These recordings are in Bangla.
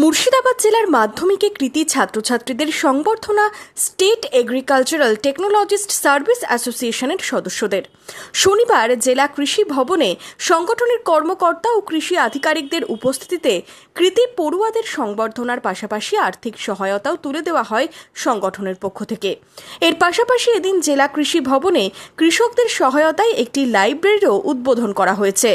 মুর্শিদাবাদ জেলার মাধ্যমিকে কৃতী ছাত্রছাত্রীদের সংবর্ধনা স্টেট এগ্রিকালচারাল টেকনোলজিস্ট সার্ভিস অ্যাসোসিয়েশনের সদস্যদের শনিবার জেলা কৃষি ভবনে সংগঠনের কর্মকর্তা ও কৃষি আধিকারিকদের উপস্থিতিতে কৃতী পড়ুয়াদের সংবর্ধনার পাশাপাশি আর্থিক সহায়তাও তুলে দেওয়া হয় সংগঠনের পক্ষ থেকে। এর পাশাপাশি এদিন জেলা কৃষি ভবনে কৃষকদের সহায়তায় একটি লাইব্রেরিও উদ্বোধন করা হয়েছে।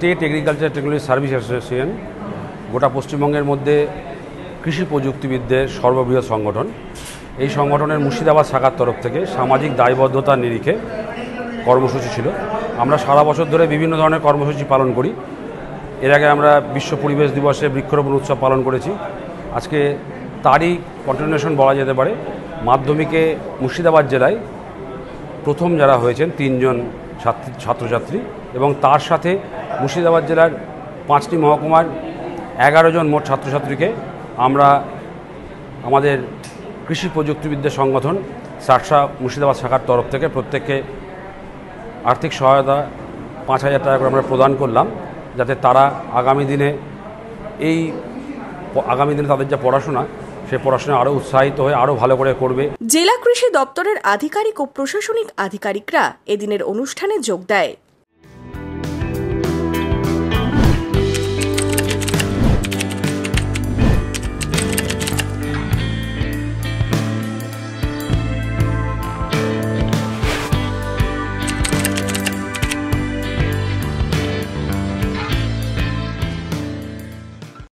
State agriculture technology service association গোটা পশ্চিমবঙ্গের মধ্যে কৃষি প্রযুক্তিবিদদের সর্ববৃহৎ সংগঠন। এই সংগঠনের মুর্শিদাবাদ শাখার তরফ থেকে সামাজিক দায়বদ্ধতার নিরিখে কর্মসূচি ছিল। আমরা সারা বছর ধরে বিভিন্ন ধরনের কর্মসূচি পালন করি। এর আগে আমরা বিশ্ব পরিবেশ দিবসে বৃক্ষরোপণ উৎসব পালন করেছি। আজকে তারই কন্টিনিউশন বলা যেতে পারে। মাধ্যমিকে মুর্শিদাবাদ জেলায় প্রথম যারা হয়েছেন 3 জন ছাত্রছাত্রী এবং তার সাথে মুর্শিদাবাদ জেলার 5টি মহকুমার 11 জন মোট ছাত্রছাত্রীকে আমরা আমাদের কৃষি প্রযুক্তিবিদ্যা সংগঠন সারসা মুর্শিদাবাদ শাখার তরফ থেকে প্রত্যেককে আর্থিক সহায়তা 5,000 টাকা করে আমরা প্রদান করলাম, যাতে তারা আগামী দিনে তাদের যা পড়াশোনা সেই পড়াশোনা আরও উৎসাহিত হয়ে আরও ভালো করে করবে। জেলা কৃষি দপ্তরের আধিকারিক ও প্রশাসনিক আধিকারিকরা এদিনের অনুষ্ঠানে যোগ দেয়।